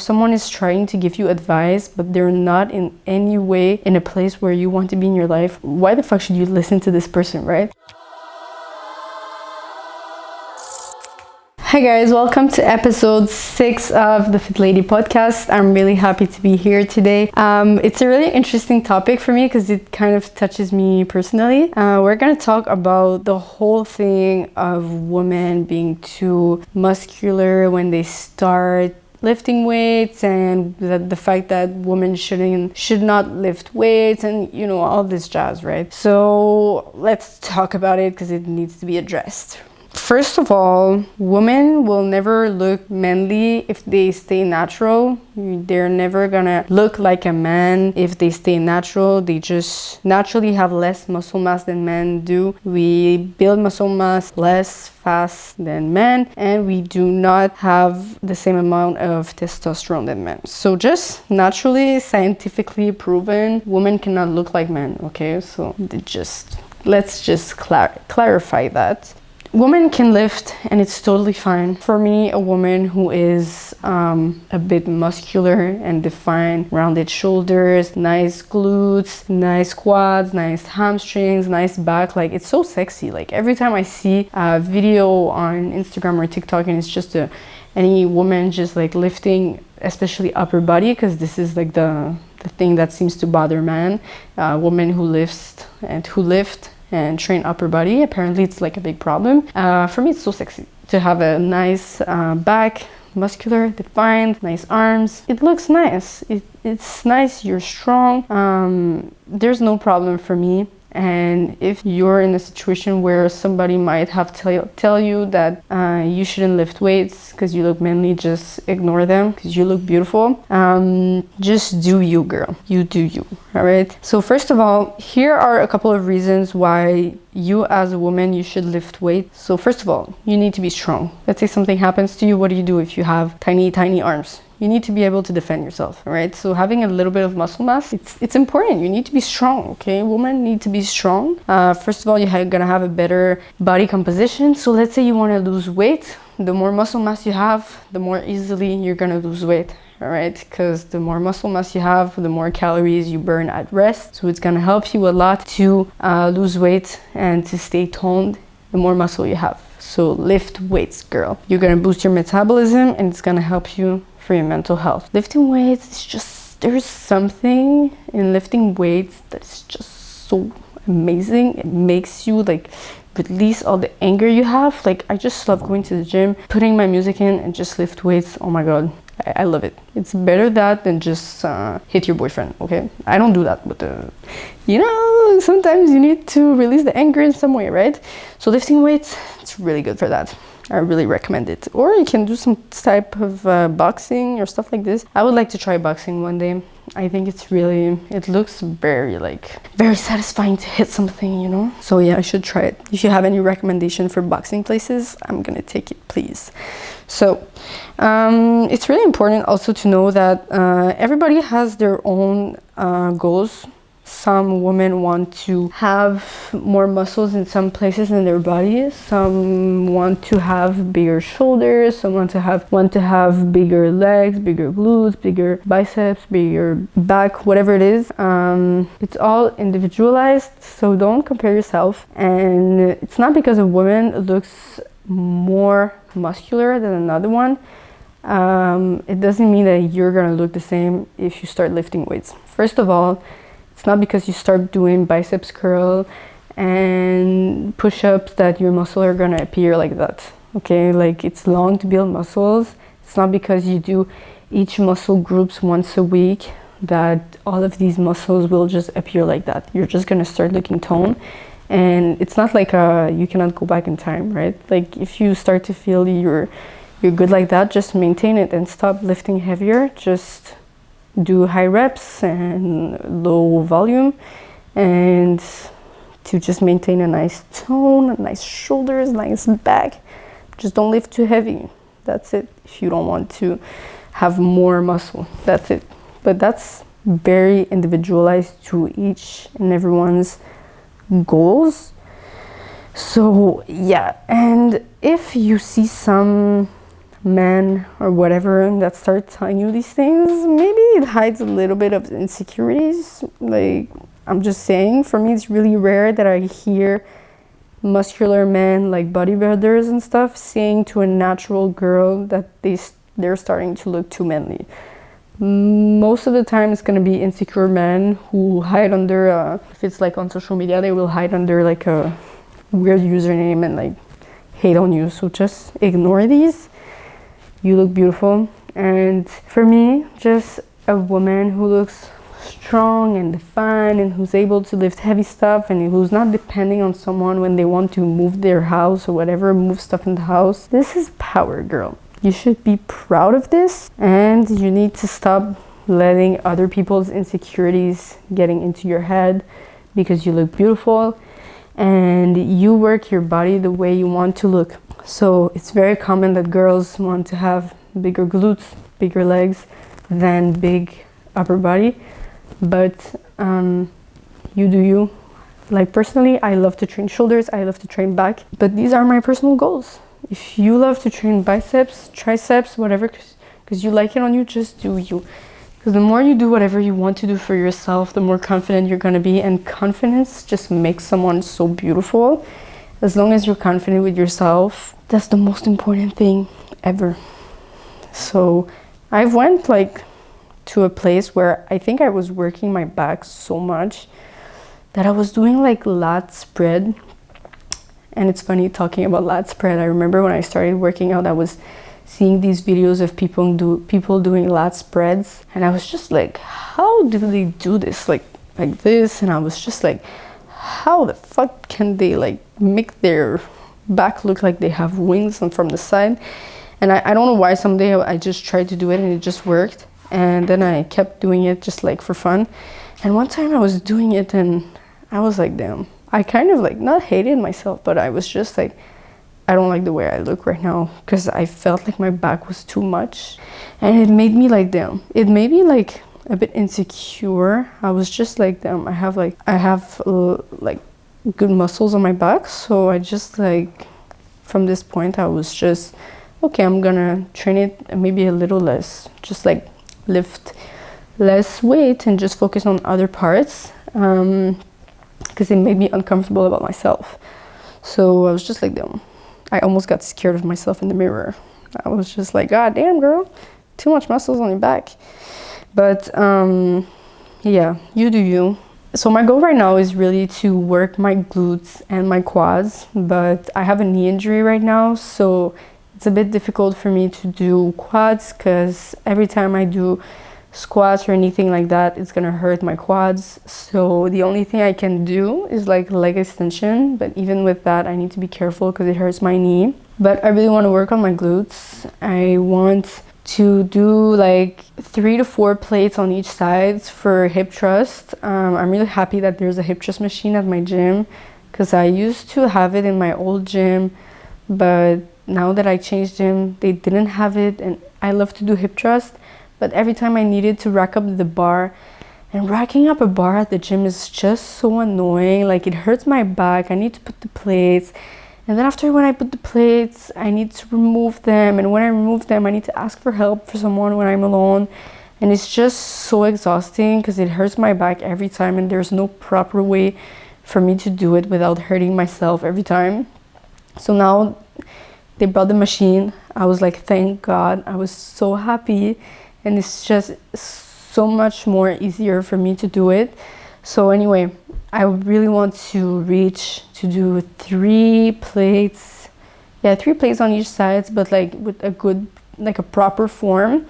someone is trying to give you advice, but they're not in any way in a place where you want to be in your life, why the fuck should you listen to this person, right? Hi guys, welcome to episode 6 of the Fit Lady podcast. I'm really happy to be here today. It's a really interesting topic for me because it kind of touches me personally. We're going to talk about the whole thing of women being too muscular when they start lifting weights, and the fact that women should not lift weights, and you know, all this jazz, right? So let's talk about it because it needs to be addressed. First of all, women will never look manly if they stay natural. They're never gonna look like a man if they stay natural. They just naturally have less muscle mass than men do. We build muscle mass less fast than men, and we do not have the same amount of testosterone than men. So just naturally, scientifically proven, women cannot look like men, okay? So let's just clarify that. Women can lift and it's totally fine. For me, a woman who is a bit muscular and defined, rounded shoulders, nice glutes, nice quads, nice hamstrings, nice back, like it's so sexy. Like every time I see a video on Instagram or TikTok and it's just any woman just like lifting, especially upper body, because this is like the thing that seems to bother men, women who lift and train upper body. Apparently it's like a big problem. For me, it's so sexy to have a nice back, muscular, defined, nice arms. It looks nice. It's nice, you're strong. There's no problem for me. And if you're in a situation where somebody might have tell you that you shouldn't lift weights because you look manly, just ignore them because you look beautiful. Just do you, girl. You do you. All right. So first of all, here are a couple of reasons why you as a woman, you should lift weights. So first of all, you need to be strong. Let's say something happens to you. What do you do if you have tiny arms? You need to be able to defend yourself, all right? So having a little bit of muscle mass, it's important. You need to be strong, okay? Women need to be strong. First of all, you're gonna have a better body composition. So let's say you wanna lose weight. The more muscle mass you have, the more easily you're gonna lose weight, all right? Because the more muscle mass you have, the more calories you burn at rest. So it's gonna help you a lot to lose weight and to stay toned, the more muscle you have. So lift weights, girl. You're gonna boost your metabolism and it's gonna help you for your mental health. Lifting weights is just, there's something in lifting weights that's just so amazing. It makes you like release all the anger you have. Like I just love going to the gym, putting my music in and just lift weights. Oh my God, I love it. It's better that than just hit your boyfriend, okay? I don't do that, but you know, sometimes you need to release the anger in some way, right? So lifting weights, it's really good for that. I really recommend it. Or you can do some type of boxing or stuff like this. I would like to try boxing one day. I think it looks very satisfying to hit something, you know? So yeah, I should try it. If you have any recommendation for boxing places, I'm gonna take it, please. So it's really important also to know that everybody has their own goals. Some women want to have more muscles in some places in their bodies. Some want to have bigger shoulders. Some want to have bigger legs, bigger glutes, bigger biceps, bigger back, whatever it is. It's all individualized, so don't compare yourself. And it's not because a woman looks more muscular than another one. It doesn't mean that you're gonna look the same if you start lifting weights. First of all, it's not because you start doing biceps curl and push-ups that your muscles are gonna appear like that, okay? Like it's long to build muscles. It's not because you do each muscle groups once a week that all of these muscles will just appear like that. You're just gonna start looking toned. And it's not like you cannot go back in time, right? Like if you start to feel you're good like that, just maintain it and stop lifting heavier. Just do high reps and low volume, and to just maintain a nice tone, nice shoulders, nice back. Just don't lift too heavy. That's it. If you don't want to have more muscle, that's it. But that's very individualized to each and everyone's goals. So yeah, and if you see some men or whatever that start telling you these things, maybe it hides a little bit of insecurities. Like, I'm just saying, for me, it's really rare that I hear muscular men, like bodybuilders and stuff, saying to a natural girl that they're starting to look too manly. Most of the time it's going to be insecure men who hide under if it's like on social media, they will hide under like a weird username and like hate on you. So just ignore these. You look beautiful. And for me, just a woman who looks strong and defined and who's able to lift heavy stuff and who's not depending on someone when they want to move their house or whatever, move stuff in the house. This is power, girl. You should be proud of this, and you need to stop letting other people's insecurities getting into your head, because you look beautiful and you work your body the way you want to look. So it's very common that girls want to have bigger glutes, bigger legs than big upper body, but you do you. Like personally, I love to train shoulders, I love to train back, but these are my personal goals. If you love to train biceps, triceps, whatever, because you like it on you, just do you. Because the more you do whatever you want to do for yourself, the more confident you're going to be. And confidence just makes someone so beautiful. As long as you're confident with yourself, that's the most important thing ever. So I've went like to a place where I think I was working my back so much that I was doing like lat spread. And it's funny talking about lat spread. I remember when I started working out, I was seeing these videos of people doing lat spreads, and I was just like, how do they do this like this? And I was just like, how the fuck can they like make their back look like they have wings and from the side? And I don't know why. Someday I just tried to do it and it just worked, and then I kept doing it just like for fun. And one time I was doing it and I was like, damn, I kind of like not hated myself, but I was just like, I don't like the way I look right now, because I felt like my back was too much, and it made me like, damn, it made me like a bit insecure. I was just like, damn, I have like good muscles on my back. So I just like, from this point I was just, okay, I'm gonna train it maybe a little less, just like lift less weight and just focus on other parts, because it made me uncomfortable about myself. So I was just like, damn, I almost got scared of myself in the mirror. I was just like, God damn, girl, too much muscles on your back. But yeah, you do you. So my goal right now is really to work my glutes and my quads, but I have a knee injury right now, so it's a bit difficult for me to do quads, because every time I do squats or anything like that, it's gonna hurt my quads. So the only thing I can do is like leg extension, but even with that I need to be careful because it hurts my knee. But I really want to work on my glutes. I want to do like 3 to 4 plates on each side for hip thrust. I'm really happy that there's a hip thrust machine at my gym, because I used to have it in my old gym, but now that I changed gym, they didn't have it. And I love to do hip thrust, but every time I needed to rack up the bar, and racking up a bar at the gym is just so annoying. Like, it hurts my back. I need to put the plates, and then after when I put the plates, I need to remove them, and when I remove them, I need to ask for help for someone when I'm alone. And it's just so exhausting because it hurts my back every time, and there's no proper way for me to do it without hurting myself every time. So now they brought the machine. I was like, thank God. I was so happy. And it's just so much more easier for me to do it. So anyway, I really want to reach to do 3 plates. Yeah, 3 plates on each side, but like with a good, like a proper form.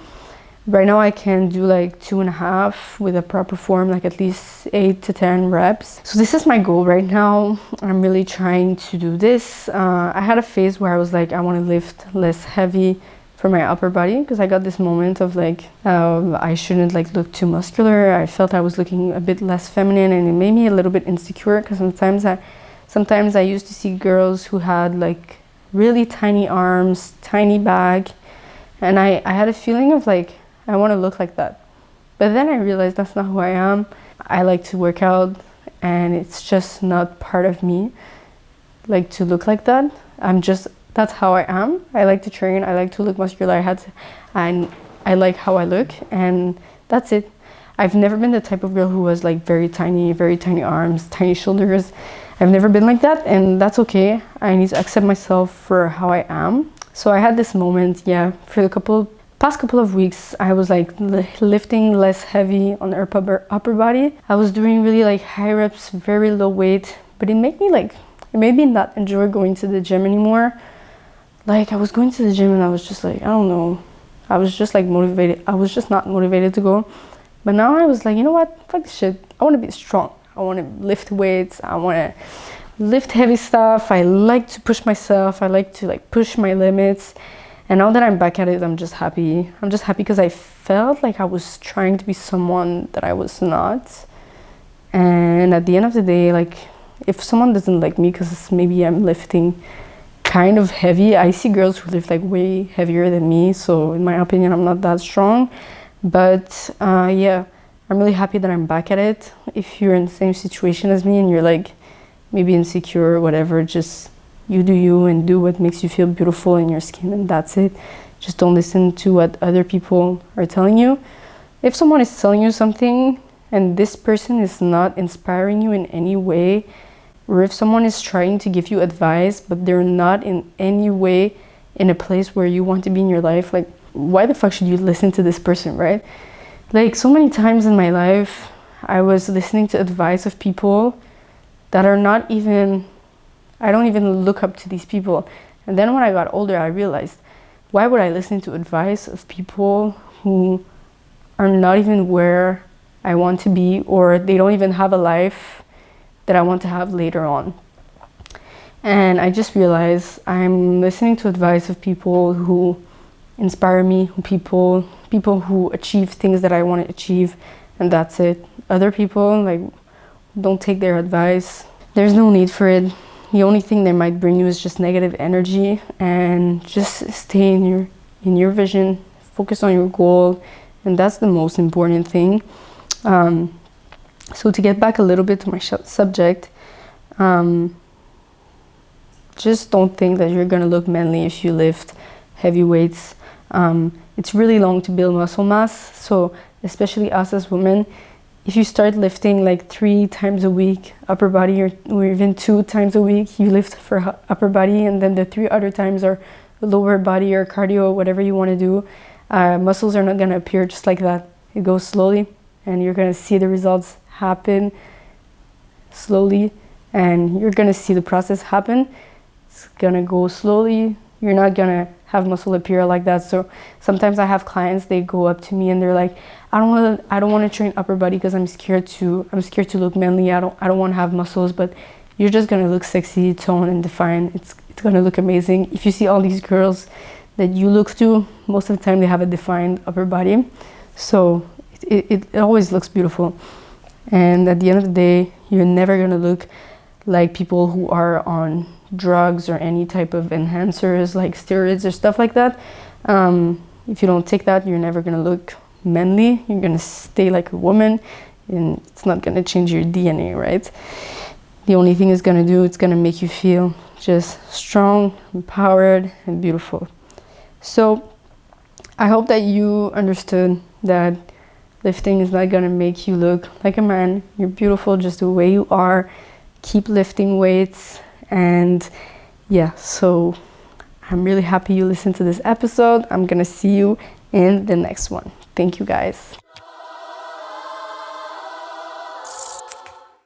Right now I can do like 2.5 with a proper form, like at least 8 to 10 reps. So this is my goal right now. I'm really trying to do this. I had a phase where I was like, I want to lift less heavy for my upper body, because I got this moment of like, I shouldn't like look too muscular. I felt I was looking a bit less feminine, and it made me a little bit insecure, because sometimes I used to see girls who had like really tiny arms, tiny back, and I had a feeling of like, I want to look like that. But then I realized that's not who I am. I like to work out, and it's just not part of me like to look like that. I'm just that's how I am. I like to train. I like to look muscular. And I like how I look, and that's it. I've never been the type of girl who was like very tiny arms, tiny shoulders. I've never been like that, and that's okay. I need to accept myself for how I am. So I had this moment, yeah, for the past couple of weeks, I was like lifting less heavy on the upper body. I was doing really like high reps, very low weight, but it made me not enjoy going to the gym anymore. Like I was going to the gym and I was just like, I don't know, I was just like motivated. I was just not motivated to go. But now I was like, you know what, fuck this shit. I want to be strong. I want to lift weights. I want to lift heavy stuff. I like to push myself. I like to like push my limits. And now that I'm back at it, I'm just happy. I'm just happy because I felt like I was trying to be someone that I was not. And at the end of the day, like if someone doesn't like me because maybe I'm lifting kind of heavy, I see girls who lift like way heavier than me. So in my opinion, I'm not that strong. But yeah, I'm really happy that I'm back at it. If you're in the same situation as me and you're like maybe insecure or whatever, just you do you and do what makes you feel beautiful in your skin, and that's it. Just don't listen to what other people are telling you. If someone is telling you something and this person is not inspiring you in any way, or if someone is trying to give you advice but they're not in any way in a place where you want to be in your life, like why the fuck should you listen to this person, right? Like so many times in my life I was listening to advice of people that are not even, I don't even look up to these people. And then when I got older, I realized, why would I listen to advice of people who are not even where I want to be, or they don't even have a life that I want to have later on? And I just realized I'm listening to advice of people who inspire me, people who achieve things that I want to achieve, and that's it. Other people, like, don't take their advice. There's no need for it. The only thing they might bring you is just negative energy, and just stay in your vision, focus on your goal, and that's the most important thing. So to get back a little bit to my subject, just don't think that you're gonna look manly if you lift heavy weights. It's really long to build muscle mass, so especially us as women, if you start lifting like 3 times a week upper body, or even 2 times a week you lift for upper body, and then the 3 other times are lower body or cardio, whatever you want to do, muscles are not going to appear just like that. It goes slowly, and you're going to see the results happen slowly, and you're going to see the process happen. It's going to go slowly. You're not going to have muscle appear like that. So sometimes I have clients, they go up to me and they're like, I don't want to train upper body because I'm scared to look manly. I don't want to have muscles. But you're just going to look sexy, toned and defined. It's going to look amazing. If you see all these girls that you look to, most of the time they have a defined upper body, so it always looks beautiful. And at the end of the day, you're never going to look like people who are on drugs or any type of enhancers like steroids or stuff like that. If you don't take that, you're never going to look manly. You're going to stay like a woman, and it's not going to change your DNA, right? The only thing it's going to do, it's going to make you feel just strong, empowered, and beautiful. So I hope that you understood that lifting is not going to make you look like a man. You're beautiful just the way you are. Keep lifting weights. And yeah, so I'm really happy you listened to this episode. I'm gonna see you in the next one. Thank you guys.